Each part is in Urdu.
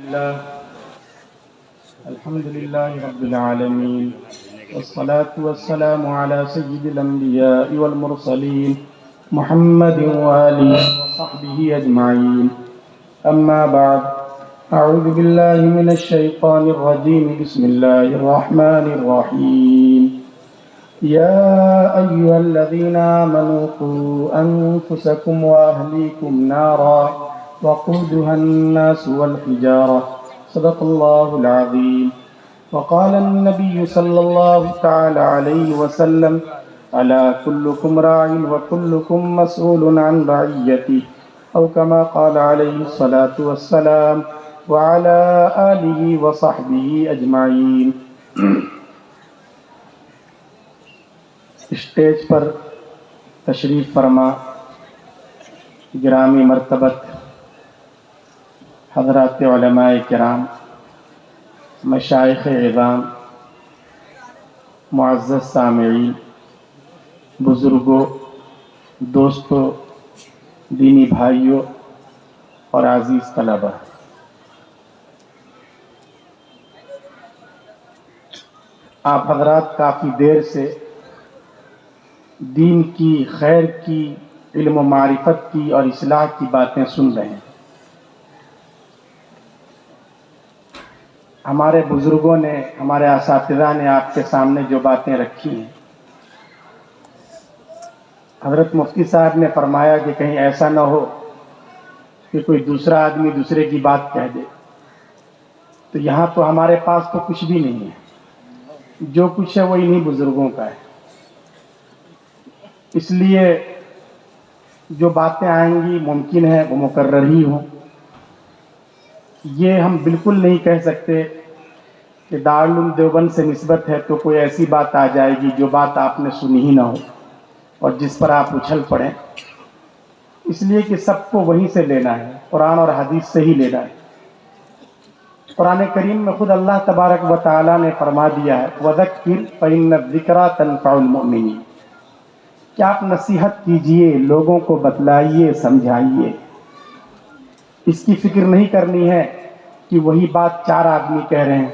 الله الحمد لله رب العالمين والصلاة والسلام على سيد الأنبياء والمرسلين محمد وآله وصحبه أجمعين أما بعد أعوذ بالله من الشيطان الرجيم بسم الله الرحمن الرحيم يا أيها الذين آمنوا قوا أنفسكم وأهليكم نارا وقودها الناس والحجارة صدق الله العظيم وقال النبي صلى الله تعالى عليه وسلم ألا كلكم راع وكلكم مسؤول عن رعيته أو كما قال عليه الصلاة والسلام وعلى آله وصحبه أجمعين. اسٹیج پر تشریف فرما گرامی مرتبت حضرات علماء کرام، مشائخ عظام، معزز سامعین، بزرگوں، دوستوں، دینی بھائیوں اور عزیز طلبہ، آپ حضرات کافی دیر سے دین کی، خیر کی، علم و معرفت کی اور اصلاح کی باتیں سن رہے ہیں. ہمارے بزرگوں نے، ہمارے اساتذہ نے آپ کے سامنے جو باتیں رکھی ہیں، حضرت مفتی صاحب نے فرمایا کہ کہیں ایسا نہ ہو کہ کوئی دوسرا آدمی دوسرے کی بات کہہ دے. تو یہاں تو ہمارے پاس تو کچھ بھی نہیں ہے، جو کچھ ہے وہ انہی بزرگوں کا ہے. اس لیے جو باتیں آئیں گی ممکن ہے وہ مکرر ہی ہوں. یہ ہم بالکل نہیں کہہ سکتے کہ دارالعلوم دیوبند سے نسبت ہے تو کوئی ایسی بات آ جائے گی جو بات آپ نے سنی ہی نہ ہو اور جس پر آپ اچھل پڑیں. اس لیے کہ سب کو وہیں سے لینا ہے، قرآن اور حدیث سے ہی لینا ہے. قرآن کریم میں خود اللہ تبارک و تعالیٰ نے فرما دیا ہے وَذَكِّرْ فَإِنَّ الذِّكْرَىٰ تَنفَعُ الْمُؤْمِنِينَ، کہ آپ نصیحت کیجئے، لوگوں کو بتلائیے، سمجھائیے. اس کی فکر نہیں کرنی ہے کہ وہی بات 4 آدمی کہہ رہے ہیں،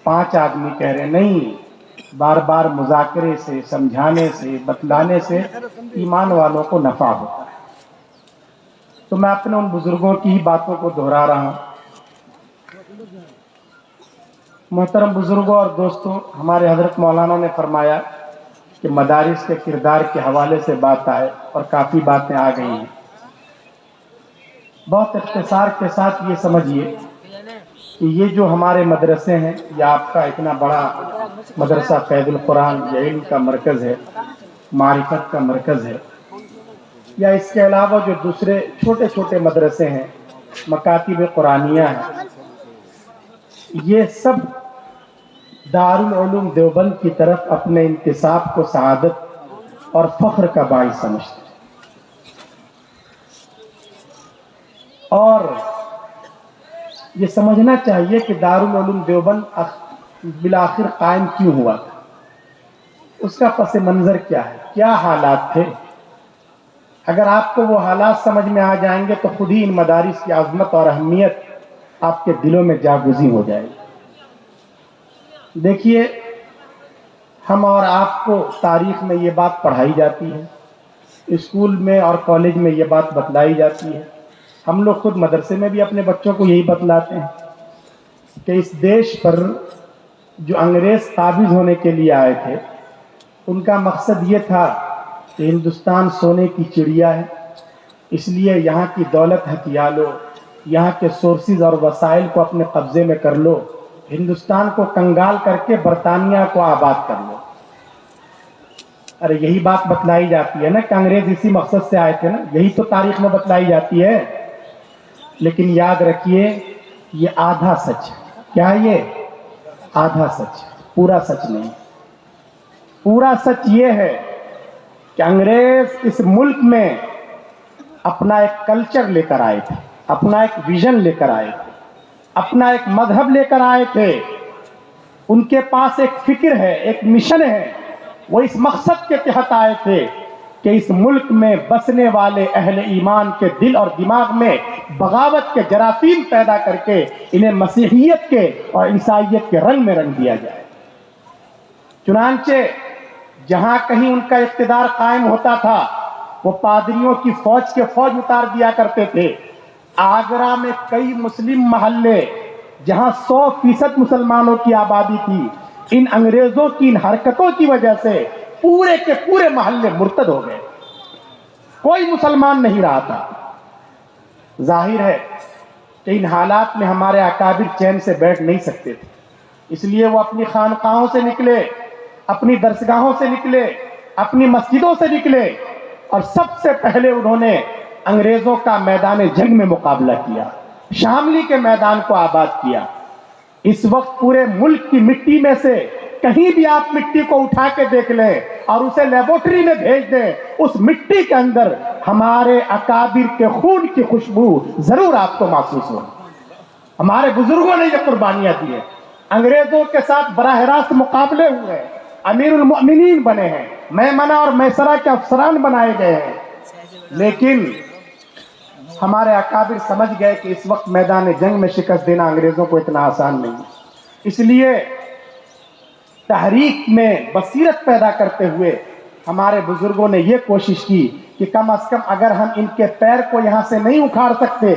5 آدمی کہہ رہے ہیں. نہیں، بار بار مذاکرے سے، سمجھانے سے، بتلانے سے ایمان والوں کو نفع ہوتا ہے. تو میں اپنے ان بزرگوں کی ہی باتوں کو دہرا رہا ہوں. محترم بزرگوں اور دوستوں، ہمارے حضرت مولانا نے فرمایا کہ مدارس کے کردار کے حوالے سے بات آئے اور کافی باتیں آ گئی ہیں. بہت اختصار کے ساتھ یہ سمجھیے کہ یہ جو ہمارے مدرسے ہیں، یہ آپ کا اتنا بڑا مدرسہ فیض القرآن، یہ علم کا مرکز ہے، معرفت کا مرکز ہے، یا اس کے علاوہ جو دوسرے چھوٹے چھوٹے مدرسے ہیں، مکاتب قرآنیہ ہیں، یہ سب دارالعلوم دیوبند کی طرف اپنے انتساب کو سعادت اور فخر کا باعث سمجھتے ہیں. اور یہ سمجھنا چاہیے کہ دارالعلوم دیوبند بالآخر قائم کیوں ہوا تھا، اس کا پس منظر کیا ہے، کیا حالات تھے. اگر آپ کو وہ حالات سمجھ میں آ جائیں گے تو خود ہی ان مدارس کی عظمت اور اہمیت آپ کے دلوں میں جاگزیں ہو جائے گی. دیکھیے، ہم اور آپ کو تاریخ میں یہ بات پڑھائی جاتی ہے، اسکول میں اور کالج میں یہ بات بتلائی جاتی ہے. ہم لوگ خود مدرسے میں بھی اپنے بچوں کو یہی بتلاتے ہیں کہ اس دیش پر جو انگریز قابض ہونے کے لیے آئے تھے، ان کا مقصد یہ تھا کہ ہندوستان سونے کی چڑیا ہے، اس لیے یہاں کی دولت ہتھیا لو، یہاں کے سورسز اور وسائل کو اپنے قبضے میں کر لو، ہندوستان کو کنگال کر کے برطانیہ کو آباد کر لو. ارے یہی بات بتلائی جاتی ہے نا کہ انگریز اسی مقصد سے آئے تھے نا، یہی تو تاریخ میں بتلائی جاتی ہے. لیکن یاد رکھیے، یہ آدھا سچ ہے. کیا یہ آدھا سچ ہے، پورا سچ نہیں. پورا سچ یہ ہے کہ انگریز اس ملک میں اپنا ایک کلچر لے کر آئے تھے، اپنا ایک ویژن لے کر آئے تھے، اپنا ایک مذہب لے کر آئے تھے. ان کے پاس ایک فکر ہے، ایک مشن ہے. وہ اس مقصد کے تحت آئے تھے کہ اس ملک میں بسنے والے اہل ایمان کے دل اور دماغ میں بغاوت کے جراثیم پیدا کر کے انہیں مسیحیت کے اور عیسائیت کے رنگ میں رنگ دیا جائے۔ چنانچہ جہاں کہیں ان کا اقتدار قائم ہوتا تھا وہ پادریوں کی فوج کے فوج اتار دیا کرتے تھے۔ آگرہ میں کئی مسلم محلے جہاں 100% مسلمانوں کی آبادی تھی، ان انگریزوں کی ان حرکتوں کی وجہ سے پورے کے پورے محلے مرتد ہو گئے، کوئی مسلمان نہیں رہا تھا۔ ظاہر ہے کہ ان حالات میں ہمارے اکابر چین سے بیٹھ نہیں سکتے تھے، اس لیے وہ اپنی خانقاہوں سے نکلے، اپنی درسگاہوں سے نکلے، اپنی مسجدوں سے نکلے، اور سب سے پہلے انہوں نے انگریزوں کا میدان جنگ میں مقابلہ کیا، شاملی کے میدان کو آباد کیا۔ اس وقت پورے ملک کی مٹی میں سے کہیں بھی آپ مٹی کو اٹھا کے دیکھ لیں اور اسے لیبورٹری میں بھیج دیں، اس مٹی کے اندر ہمارے اکابر کے خون کی خوشبو ضرور آپ کو محسوس ہو۔ ہمارے بزرگوں نے یہ قربانیاں دی ہیں، انگریزوں کے ساتھ براہ راست مقابلے ہوئے، امیر المؤمنین بنے ہیں، میمنہ اور میسرہ کے افسران بنائے گئے ہیں، لیکن ہمارے اکابر سمجھ گئے کہ اس وقت میدان جنگ میں شکست دینا انگریزوں کو اتنا آسان نہیں، اس لیے تحریک میں بصیرت پیدا کرتے ہوئے ہمارے بزرگوں نے یہ کوشش کی کہ کم از کم اگر ہم ان کے پیر کو یہاں سے نہیں اکھاڑ سکتے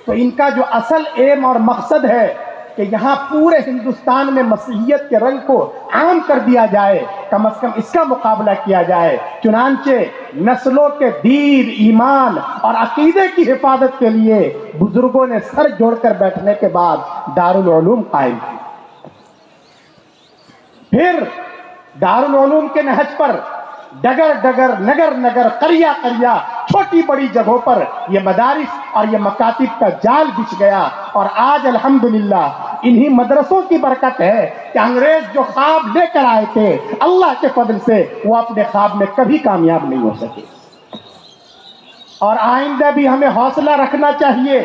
تو ان کا جو اصل ایم اور مقصد ہے کہ یہاں پورے ہندوستان میں مسیحیت کے رنگ کو عام کر دیا جائے، کم از کم اس کا مقابلہ کیا جائے۔ چنانچہ نسلوں کے دین، ایمان اور عقیدے کی حفاظت کے لیے بزرگوں نے سر جوڑ کر بیٹھنے کے بعد دارالعلوم قائم کی۔ پھر دارالعلوم کے نہج پر ڈگر ڈگر، نگر نگر، قریہ قریہ، چھوٹی بڑی جگہوں پر یہ مدارس اور یہ مکاتب کا جال بچھ گیا، اور آج الحمدللہ انہی مدرسوں کی برکت ہے کہ انگریز جو خواب لے کر آئے تھے اللہ کے فضل سے وہ اپنے خواب میں کبھی کامیاب نہیں ہو سکے۔ اور آئندہ بھی ہمیں حوصلہ رکھنا چاہیے،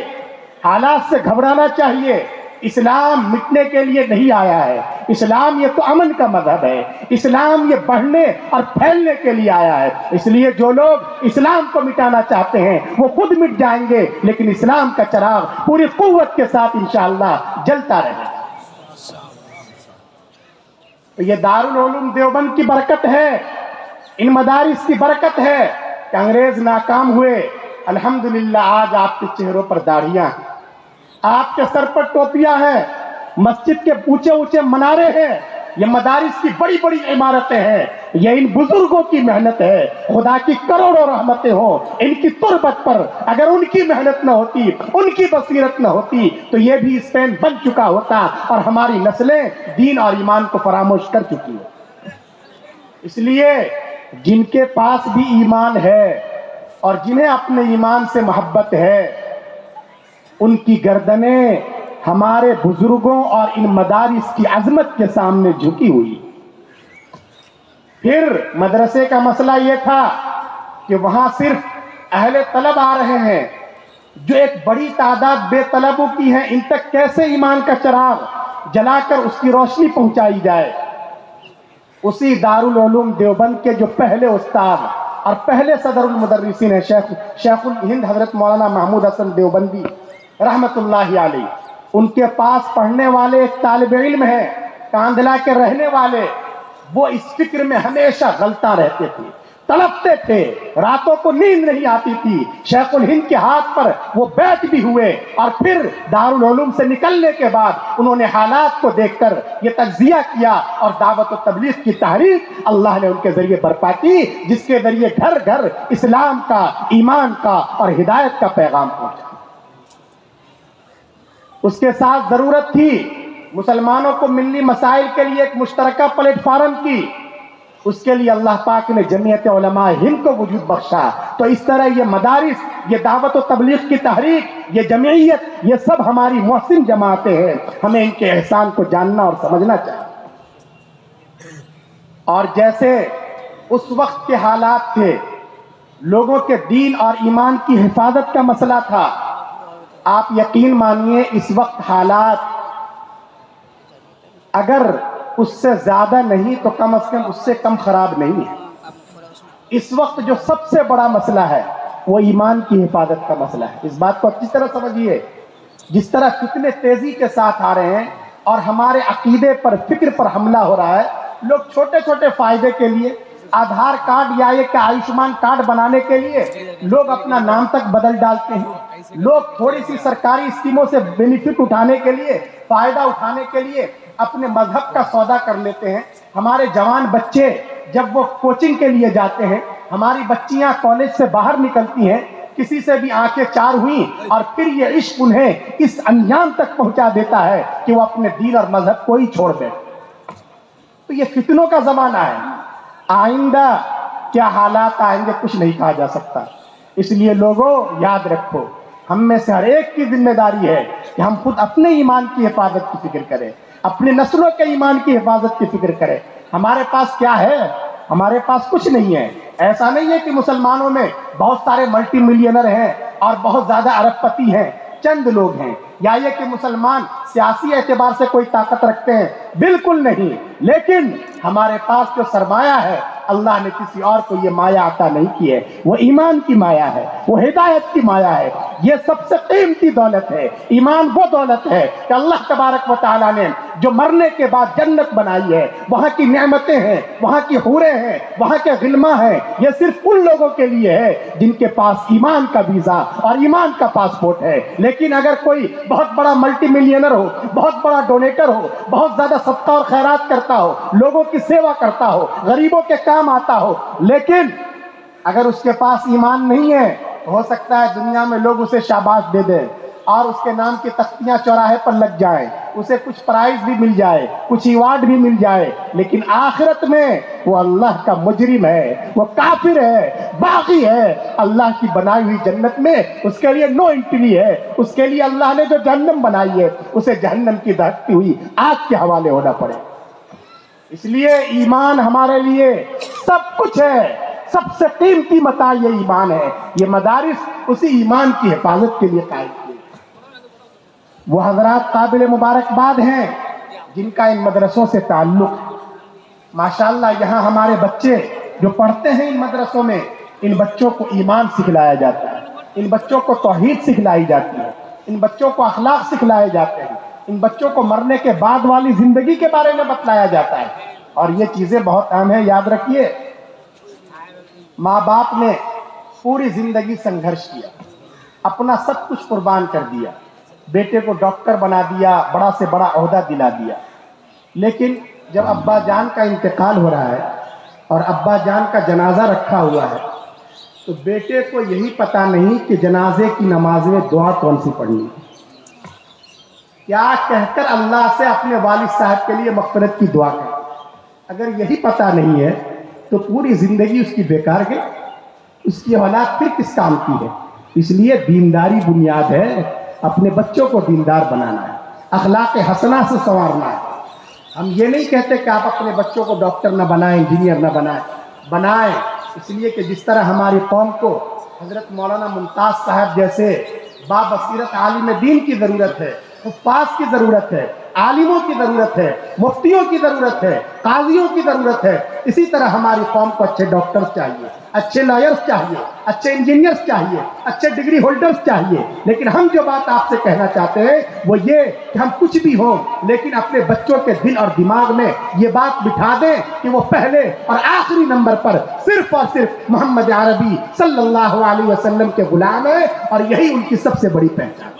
حالات سے گھبرانا چاہیے۔ اسلام مٹنے کے لیے نہیں آیا ہے، اسلام یہ تو امن کا مذہب ہے، اسلام یہ بڑھنے اور پھیلنے کے لیے آیا ہے۔ اس لیے جو لوگ اسلام کو مٹانا چاہتے ہیں وہ خود مٹ جائیں گے، لیکن اسلام کا چراغ پوری قوت کے ساتھ انشاءاللہ جلتا رہے گا۔ تو یہ دارالعلوم دیوبند کی برکت ہے، ان مدارس کی برکت ہے کہ انگریز ناکام ہوئے۔ الحمدللہ آج آپ کے چہروں پر داڑھیاں ہیں، آپ کے سر پر ٹوپیاں ہیں، مسجد کے اونچے اونچے منارے ہیں، یہ مدارس کی بڑی بڑی عمارتیں ہیں، یہ ان بزرگوں کی محنت ہے۔ خدا کی کروڑوں رحمتیں ہوں ان کی تربت پر، اگر ان کی محنت نہ ہوتی، ان کی بصیرت نہ ہوتی تو یہ بھی اسپین بن چکا ہوتا اور ہماری نسلیں دین اور ایمان کو فراموش کر چکی ہیں۔ اس لیے جن کے پاس بھی ایمان ہے اور جنہیں اپنے ایمان سے محبت ہے، ان کی گردنیں ہمارے بزرگوں اور ان مدارس کی عظمت کے سامنے جھکی ہوئی۔ پھر مدرسے کا مسئلہ یہ تھا کہ وہاں صرف اہل طلب آ رہے ہیں، جو ایک بڑی تعداد بے طلبوں کی ہے، ان تک کیسے ایمان کا چراغ جلا کر اس کی روشنی پہنچائی جائے۔ اسی دارالعلوم دیوبند کے جو پہلے استاد اور پہلے صدر المدرسین ہیں شیخ الہند حضرت مولانا محمود حسن دیوبندی رحمت اللہ علیہ، ان کے پاس پڑھنے والے ایک طالب علم ہیں کاندھلا کے رہنے والے، وہ اس فکر میں ہمیشہ غلطاں رہتے تھے، تڑپتے تھے، راتوں کو نیند نہیں آتی تھی۔ شیخ الہند کے ہاتھ پر وہ بیعت بھی ہوئے، اور پھر دارالعلوم سے نکلنے کے بعد انہوں نے حالات کو دیکھ کر یہ تجزیہ کیا اور دعوت و تبلیغ کی تحریک اللہ نے ان کے ذریعے برپا کی، جس کے ذریعے گھر گھر اسلام کا، ایمان کا اور ہدایت کا پیغام پہنچا۔ اس کے ساتھ ضرورت تھی مسلمانوں کو ملی مسائل کے لیے ایک مشترکہ پلیٹ فارم کی، اس کے لیے اللہ پاک نے جمعیت علماء ہند کو وجود بخشا۔ تو اس طرح یہ مدارس، یہ دعوت و تبلیغ کی تحریک، یہ جمعیت، یہ سب ہماری محسن جماعتیں ہیں، ہمیں ان کے احسان کو جاننا اور سمجھنا چاہیے۔ اور جیسے اس وقت کے حالات تھے، لوگوں کے دین اور ایمان کی حفاظت کا مسئلہ تھا، آپ یقین مانیے اس وقت حالات اگر اس سے زیادہ نہیں تو کم از کم اس سے کم خراب نہیں ہے۔ اس وقت جو سب سے بڑا مسئلہ ہے وہ ایمان کی حفاظت کا مسئلہ ہے. اس بات کو اچھی طرح سمجھیے. جس طرح کتنے تیزی کے ساتھ آ رہے ہیں اور ہمارے عقیدے پر، فکر پر حملہ ہو رہا ہے. لوگ چھوٹے چھوٹے فائدے کے لیے آدھار کارڈ یا یہ کہ آیوشمان کارڈ بنانے کے لیے لوگ اپنا نام تک بدل ڈالتے ہیں. لوگ تھوڑی سی سرکاری اسکیموں سے بینیفٹ اٹھانے کے لیے، فائدہ اٹھانے کے لیے اپنے مذہب کا سودا کر لیتے ہیں. ہمارے جوان بچے جب وہ کوچنگ کے لیے جاتے ہیں، ہماری بچیاں کالج سے باہر نکلتی ہیں، کسی سے بھی آنکھیں چار ہوئیں اور پھر یہ عشق انہیں اس انجام تک پہنچا دیتا ہے کہ وہ اپنے دین اور مذہب کو ہی چھوڑ دیں. تو یہ فتنوں کا زمانہ ہے. آئندہ کیا حالات آئیں گے کچھ نہیں کہا جا سکتا. اس لیے لوگوں یاد رکھو، ہم میں سے ہر ایک کی ذمہ داری ہے کہ ہم خود اپنے ایمان کی حفاظت کی فکر کریں، اپنے نسلوں کے ایمان کی حفاظت کی فکر کریں. ہمارے پاس کیا ہے؟ ہمارے پاس کچھ نہیں ہے. ایسا نہیں ہے کہ مسلمانوں میں بہت سارے ملٹی ملینر ہیں اور بہت زیادہ ارب پتی ہیں. چند لوگ ہیں. یا یہ کہ مسلمان سیاسی اعتبار سے کوئی طاقت رکھتے ہیں؟ بالکل نہیں. لیکن ہمارے پاس جو سرمایہ ہے، اللہ نے کسی اور کو یہ مایہ عطا نہیں کی ہے. وہ ایمان کی مایہ ہے، وہ ہدایت کی مایہ ہے. یہ سب سے قیمتی دولت ہے. ایمان وہ دولت ہے کہ اللہ تبارک و تعالیٰ نے جو مرنے کے بعد جنت بنائی ہے، وہاں کی نعمتیں ہیں، وہاں کی حوریں ہیں، وہاں کے غلماں ہیں. یہ صرف ان لوگوں کے لیے ہے جن کے پاس ایمان کا ویزا اور ایمان کا پاسپورٹ ہے. لیکن اگر کوئی بہت بڑا ملٹی ملینر ہو، بہت بڑا ڈونیٹر ہو، بہت زیادہ صدقہ اور خیرات کرتا ہو، لوگوں کی سیوا کرتا ہو، غریبوں کے کام آتا ہو، لیکن اگر اس کے پاس ایمان نہیں ہے، ہو سکتا ہے دنیا میں لوگ اسے شاباش دے دیں اور اس کے نام کی تختیاں چوراہے پر لگ جائیں، اسے کچھ پرائز بھی مل جائے، کچھ ایوارڈ بھی مل جائے، لیکن آخرت میں وہ اللہ کا مجرم ہے، وہ کافر ہے، باغی ہے. اللہ کی بنائی ہوئی جنت میں اس کے لیے نو انٹری ہے. اس کے لیے اللہ نے جو جہنم بنائی ہے اسے جہنم کی دہکتی ہوئی آگ کے حوالے ہونا پڑے. اس لیے ایمان ہمارے لیے سب کچھ ہے. سب سے قیمتی متاع یہ ایمان ہے. یہ مدارس اسی ایمان کی حفاظت کے لیے قائم کیے. وہ حضرات قابل مبارکباد ہیں جن کا ان مدرسوں سے تعلق ہے. ماشاءاللہ یہاں ہمارے بچے جو پڑھتے ہیں ان مدرسوں میں، ان بچوں کو ایمان سکھلایا جاتا ہے، ان بچوں کو توحید سکھلائی جاتی ہے، ان بچوں کو اخلاق سکھلائے جاتے ہیں، ان بچوں کو مرنے کے بعد والی زندگی کے بارے میں بتلایا جاتا ہے. اور یہ چیزیں بہت اہم ہیں. یاد رکھیے، ماں باپ نے پوری زندگی سنگھرش کیا، اپنا سب کچھ قربان کر دیا، بیٹے کو ڈاکٹر بنا دیا، بڑا سے بڑا عہدہ دلا دیا. لیکن جب ابا جان کا انتقال ہو رہا ہے اور ابا جان کا جنازہ رکھا ہوا ہے تو بیٹے کو یہی پتا نہیں کہ جنازے کی نماز میں دعا کون سی پڑھنی ہے. کیا کہہ کر اللہ سے اپنے والد صاحب کے لیے مغفرت کی دعا کریں. اگر یہی پتا نہیں ہے تو پوری زندگی اس کی بیکار گئی. اس کی اولاد پھر کس کام کی ہے. اس لیے دینداری بنیاد ہے. اپنے بچوں کو دیندار بنانا ہے، اخلاق حسنہ سے سنوارنا ہے. ہم یہ نہیں کہتے کہ آپ اپنے بچوں کو ڈاکٹر نہ بنائیں، انجینئر نہ بنائیں. اس لیے کہ جس طرح ہماری قوم کو حضرت مولانا ممتاز صاحب جیسے بابصیرت عالم دین کی ضرورت ہے، حفاظ کی ضرورت ہے، عالموں کی ضرورت ہے، مفتیوں کی ضرورت ہے، قاضیوں کی ضرورت ہے، اسی طرح ہماری قوم کو اچھے ڈاکٹرز چاہیے، اچھے لائرز چاہیے، اچھے انجینئرز چاہیے، اچھے ڈگری ہولڈرز چاہیے. لیکن ہم جو بات آپ سے کہنا چاہتے ہیں وہ یہ کہ ہم کچھ بھی ہوں لیکن اپنے بچوں کے دل اور دماغ میں یہ بات بٹھا دیں کہ وہ پہلے اور آخری نمبر پر صرف اور صرف محمد عربی صلی اللہ علیہ وسلم کے غلام ہیں اور یہی ان کی سب سے بڑی پہچان.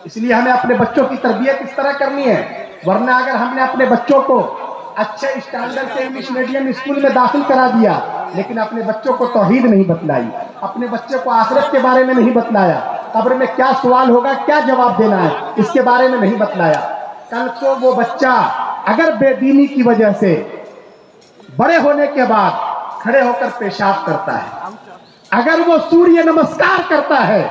اس لیے ہمیں اپنے بچوں کی تربیت اس طرح کرنی ہے. ورنہ اگر ہم نے اپنے بچوں کو اچھے اسٹینڈرڈ سے انگلش میڈیم اسکول میں داخل کرا دیا لیکن اپنے بچوں کو توحید نہیں بتلائی، اپنے بچے کو آخرت کے بارے میں نہیں بتلایا، قبر میں کیا سوال ہوگا، کیا جواب دینا ہے، اس کے بارے میں نہیں بتلایا، کل کو وہ بچہ اگر بے دینی کی وجہ سے بڑے ہونے کے بعد کھڑے ہو کر پیشاب کرتا ہے، اگر وہ سوریہ نمسکار کرتا ہے،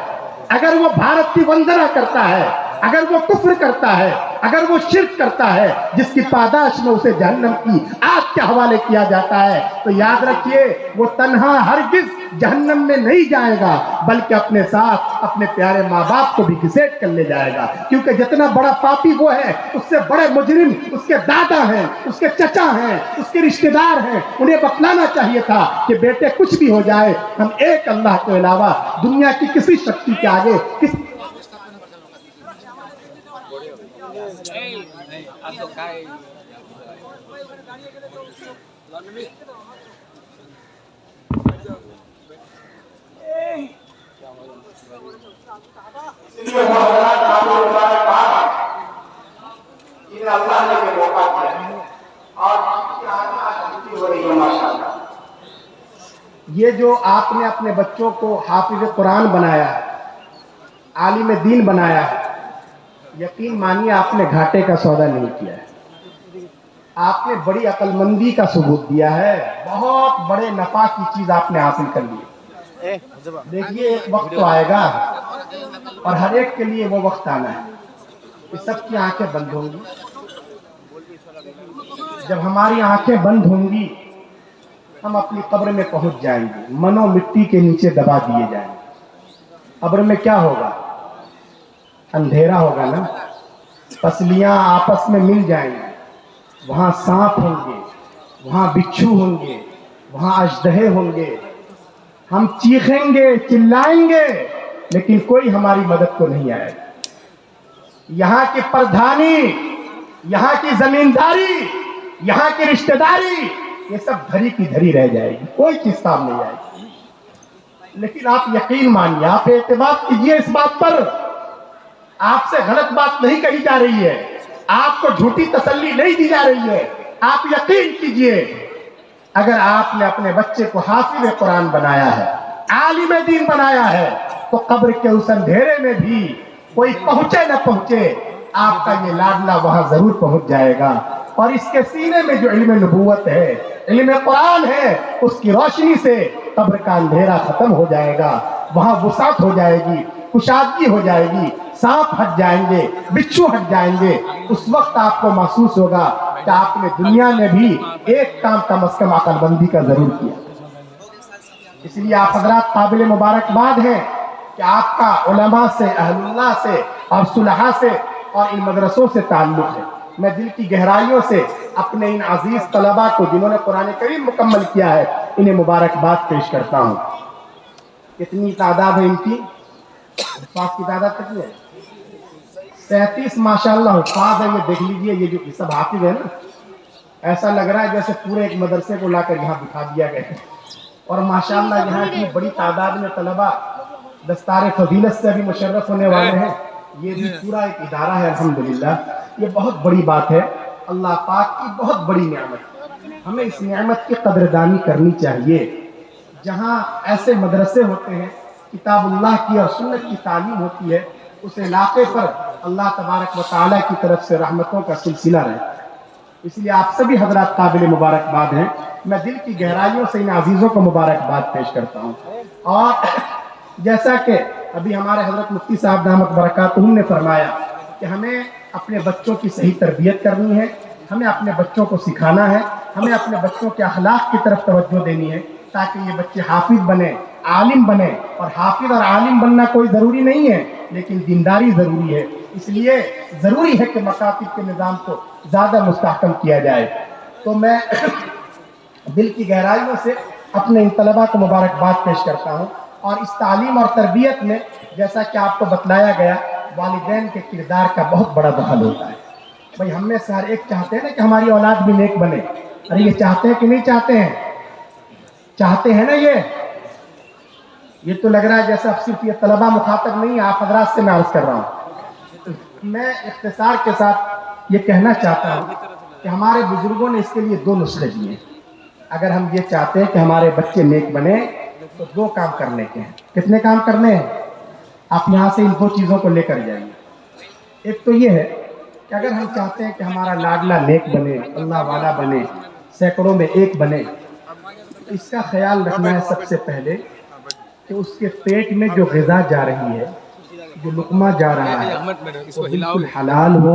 اگر وہ بھارت کی وندنا کرتا ہے، اگر وہ کفر کرتا ہے، اگر وہ شرک کرتا ہے جس کی پاداش میں اسے جہنم کی آگ کے حوالے کیا جاتا ہے، تو یاد رکھیے وہ تنہا ہرگز جہنم میں نہیں جائے گا، بلکہ اپنے ساتھ اپنے پیارے ماں باپ کو بھی گھسیٹ کر لے جائے گا، کیونکہ جتنا بڑا پاپی وہ ہے اس سے بڑے مجرم اس کے دادا ہیں، اس کے چچا ہیں، اس کے رشتہ دار ہیں۔ انہیں بتلانا چاہیے تھا کہ بیٹے کچھ بھی ہو جائے، ہم ایک اللہ کے علاوہ دنیا کی کسی شکتی کے آگے اللہ نے یہ موقع دیا ہے اور یہ جو آپ نے اپنے بچوں کو حافظ قرآن بنایا ہے، عالم دین بنایا ہے، یقین مانیے آپ نے گھاٹے کا سودا نہیں کیا ہے، آپ نے بڑی عقل مندی کا ثبوت دیا ہے، بہت بڑے نفع کی چیز آپ نے حاصل کر لی۔ دیکھیے ایک وقت تو آئے گا اور ہر ایک کے لیے وہ وقت آنا ہے کہ سب کی آنکھیں بند ہوں گی۔ جب ہماری آنکھیں بند ہوں گی ہم اپنی قبر میں پہنچ جائیں گے، منو مٹی کے نیچے دبا دیے جائیں گے۔ قبر میں کیا ہوگا؟ اندھیرا ہوگا نا، پسلیاں آپس میں مل جائیں گی، وہاں سانپ ہوں گے، وہاں بچھو ہوں گے، وہاں اژدہے ہوں گے، ہم چیخیں گے چلائیں گے لیکن کوئی ہماری مدد کو نہیں آئے گا۔ یہاں کی پردھانی، یہاں کی زمینداری، یہاں کی رشتہ داری، یہ سب دھری کی دھری رہ جائے گی، کوئی چیز کام نہیں آئے گی۔ لیکن آپ یقین مانیے، آپ اعتماد کیجئے اس بات پر، آپ سے غلط بات نہیں کہی جا رہی ہے، آپ کو جھوٹی تسلی نہیں دی جا رہی ہے۔ آپ یقین کیجئے اگر آپ نے اپنے بچے کو حافظ قرآن بنایا ہے، عالم دین بنایا ہے، تو قبر کے اس اندھیرے میں بھی کوئی پہنچے نہ پہنچے، آپ کا یہ لاڈلا وہاں ضرور پہنچ جائے گا، اور اس کے سینے میں جو علم نبوت ہے، علم قرآن ہے، اس کی روشنی سے قبر کا اندھیرا ختم ہو جائے گا، وہاں وسعت ہو جائے گی، کشادگی ہو جائے گی، سانپ ہٹ جائیں گے، بچھو ہٹ جائیں گے۔ اس وقت آپ کو محسوس ہوگا کہ آپ نے دنیا میں بھی ایک کام کم از کم عقل بندی کا ضرور کیا۔ اس لیے آپ حضرات قابل مبارکباد ہیں کہ آپ کا علماء سے، اہل اللہ سے اور صلحاء سے اور ان مدرسوں سے تعلق ہے۔ میں دل کی گہرائیوں سے اپنے ان عزیز طلباء کو جنہوں نے قرآن کریم مکمل کیا ہے انہیں مبارکباد پیش کرتا ہوں۔ کتنی تعداد ہے ان کی؟ حفاظ کی تعداد کتنی ہے؟ 37 ماشاءاللہ حفاظ ہے۔ یہ دیکھ لیجئے، یہ جو سب حافظ ہے نا، ایسا لگ رہا ہے جیسے پورے ایک مدرسے کو لا کر یہاں بٹھا دیا گیا ہے، اور ماشاءاللہ یہاں اتنی بڑی تعداد میں طلباء دستار فضیلت سے بھی مشرف ہونے والے ہیں۔ یہ بھی پورا ایک ادارہ ہے، الحمدللہ۔ یہ بہت بڑی بات ہے، اللہ پاک کی بہت بڑی نعمت، ہمیں اس نعمت کی قدردانی کرنی چاہیے۔ جہاں ایسے مدرسے ہوتے ہیں، کتاب اللہ کی اور سنت کی تعلیم ہوتی ہے، اس علاقے پر اللہ تبارک و تعالیٰ کی طرف سے رحمتوں کا سلسلہ رہتا ہے۔ اس لیے آپ سبھی حضرات قابل مبارکباد ہیں۔ میں دل کی گہرائیوں سے ان عزیزوں کو مبارکباد پیش کرتا ہوں۔ اور جیسا کہ ابھی ہمارے حضرت مفتی صاحب دامت برکاتہم نے فرمایا کہ ہمیں اپنے بچوں کی صحیح تربیت کرنی ہے، ہمیں اپنے بچوں کو سکھانا ہے، ہمیں اپنے بچوں کے اخلاق کی طرف توجہ دینی ہے تاکہ یہ بچے حافظ بنے، عالم بنے۔ اور حافظ اور عالم بننا کوئی ضروری نہیں ہے، لیکن دینداری ضروری ہے۔ اس لیے ضروری ہے کہ مکاتب کے نظام کو زیادہ مستحکم کیا جائے۔ تو میں دل کی گہرائیوں سے اپنے ان طلباء کو مبارکباد پیش کرتا ہوں۔ اور اس تعلیم اور تربیت میں جیسا کہ آپ کو بتلایا گیا، والدین کے کردار کا بہت بڑا دخل ہوتا ہے۔ بھئی ہم میں سے ہر ایک چاہتے ہیں نا کہ ہماری اولاد بھی نیک بنے۔ ارے یہ چاہتے ہیں کہ نہیں چاہتے ہیں؟ چاہتے ہیں نا یہ تو لگ رہا ہے جیسا اب صرف یہ طلباء مخاطب نہیں، آپ حضرات سے میں عرض کر رہا ہوں۔ میں اختصار کے ساتھ یہ کہنا چاہتا ہوں کہ ہمارے بزرگوں نے اس کے لیے 2 نسخے دیے ہیں۔ اگر ہم یہ چاہتے ہیں کہ ہمارے بچے نیک بنے تو 2 کام کرنے کے ہیں۔ کتنے کام کرنے ہیں؟ آپ یہاں سے ان 2 چیزوں کو لے کر جائیے۔ ایک تو یہ ہے کہ اگر ہم چاہتے ہیں کہ ہمارا لاڈلا نیک بنے، اللہ والا بنے، سینکڑوں میں ایک بنے، تو اس کا خیال رکھنا ہے سب سے پہلے کہ اس کے پیٹ میں جو غذا جا رہی ہے، جو لقمہ جا رہا ہے، وہ بالکل حلال ہو،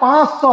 500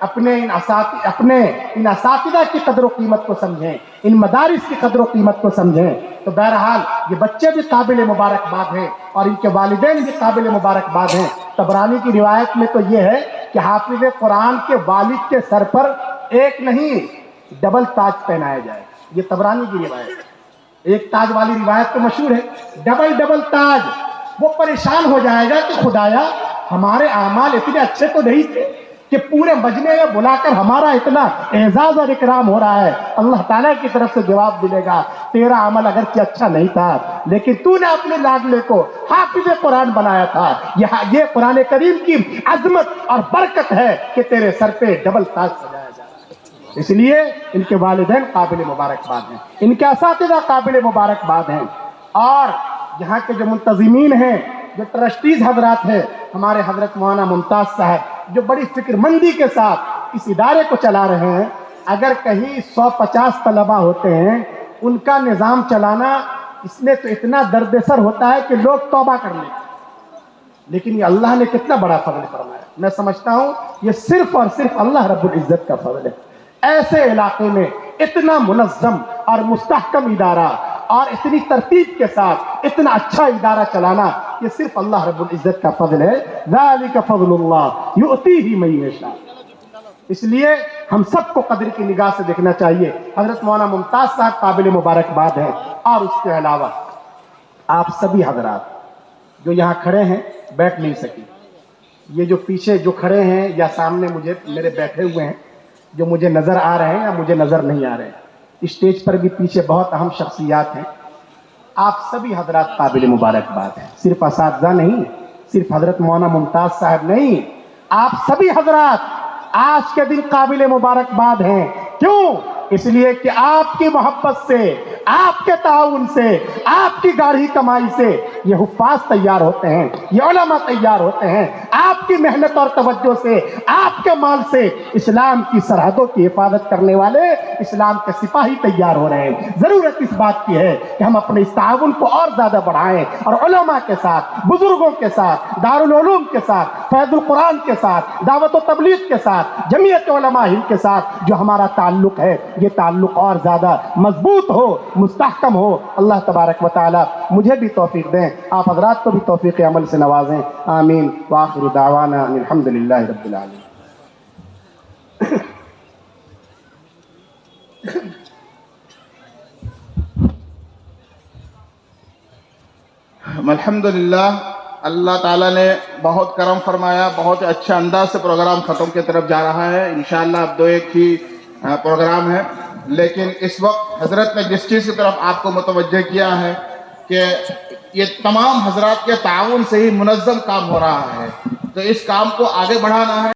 اپنے ان اساتذہ کی قدر و قیمت کو سمجھیں، ان مدارس کی قدر و قیمت کو سمجھیں۔ تو بہرحال یہ بچے بھی قابل مبارکباد ہیں اور ان کے والدین بھی قابل مبارکباد ہیں۔ طبرانی کی روایت میں تو یہ ہے کہ حافظ قرآن کے والد کے سر پر ایک نہیں ڈبل تاج پہنایا جائے، یہ طبرانی کی روایت ہے۔ ایک تاج والی روایت تو مشہور ہے، ڈبل تاج۔ وہ پریشان ہو جائے گا کہ خدایا ہمارے اعمال اتنے اچھے تو نہیں تھے کہ پورے مجمع میں بلا کر ہمارا اتنا اعزاز اور اکرام ہو رہا ہے۔ اللہ تعالیٰ کی طرف سے جواب ملے گا تیرا عمل اگرچہ اچھا نہیں تھا لیکن تو نے اپنے لاڈلے کو حافظ قرآن بنایا تھا۔ یہ قرآن کریم کی عظمت اور برکت ہے کہ تیرے سر پہ ڈبل تاج سجایا جا رہا ہے۔ اس لیے ان کے والدین قابل مبارکباد ہیں، ان کے اساتذہ قابل مبارکباد ہیں، اور یہاں کے جو منتظمین ہیں، جو ٹرسٹیز حضرات ہیں، ہمارے حضرت مولانا ممتاز صاحب جو بڑی فکر مندی کے ساتھ اس ادارے کو چلا رہے ہیں۔ اگر کہیں 150 طلبہ ہوتے ہیں، ان کا نظام چلانا اس میں تو اتنا درد سر ہوتا ہے کہ لوگ توبہ کر لیتے ہیں، لیکن یہ اللہ نے کتنا بڑا فضل فرمایا۔ میں سمجھتا ہوں یہ صرف اور صرف اللہ رب العزت کا فضل ہے۔ ایسے علاقے میں اتنا منظم اور مستحکم ادارہ اور اتنی ترتیب کے ساتھ اتنا اچھا ادارہ چلانا یہ صرف اللہ رب العزت کا فضل ہے۔ ذالک فضل اللہ یؤتیہ من یشاء۔ اس لیے ہم سب کو قدر کی نگاہ سے دیکھنا چاہیے۔ حضرت مولانا ممتاز صاحب قابل مبارکباد ہیں، اور اس کے علاوہ آپ سبھی حضرات جو یہاں کھڑے ہیں بیٹھ نہیں سکی، یہ جو پیچھے جو کھڑے ہیں یا سامنے میرے بیٹھے ہوئے ہیں جو مجھے نظر آ رہے ہیں یا مجھے نظر نہیں آ رہے ہیں، اسٹیج پر بھی پیچھے بہت اہم شخصیات ہیں، آپ سبھی حضرات قابل مبارکباد ہیں۔ صرف اساتذہ نہیں، صرف حضرت مولانا ممتاز صاحب نہیں، آپ سبھی حضرات آج کے دن قابل مبارکباد ہیں۔ کیوں؟ اس لیے کہ آپ کی محبت سے، آپ کے تعاون سے، آپ کی گاڑھی کمائی سے یہ حفاظ تیار ہوتے ہیں، یہ علماء تیار ہوتے ہیں۔ آپ کی محنت اور توجہ سے، آپ کے مال سے اسلام کی سرحدوں کی حفاظت کرنے والے اسلام کے سپاہی تیار ہو رہے ہیں۔ ضرورت اس بات کی ہے کہ ہم اپنے اس تعاون کو اور زیادہ بڑھائیں اور علماء کے ساتھ، بزرگوں کے ساتھ، دارالعلوم کے ساتھ، فیض القرآن کے ساتھ، دعوت و تبلیغ کے ساتھ، جمعیت علماء ہند کے ساتھ جو ہمارا تعلق ہے یہ تعلق اور زیادہ مضبوط ہو، مستحکم ہو۔ اللہ تبارک و تعالی مجھے بھی توفیق دیں، آپ حضرات کو بھی توفیق عمل سے نوازیں، آمین۔ وآخر دعوانا الحمدللہ رب العالمین۔ الحمدللہ اللہ تعالیٰ نے بہت کرم فرمایا، بہت اچھا انداز سے پروگرام ختم کی طرف جا رہا ہے۔ انشاءاللہ اب 2-1 ہی پروگرام ہے، لیکن اس وقت حضرت نے جس چیز کی طرف آپ کو متوجہ کیا ہے کہ یہ تمام حضرات کے تعاون سے ہی منظم کام ہو رہا ہے، تو اس کام کو آگے بڑھانا ہے۔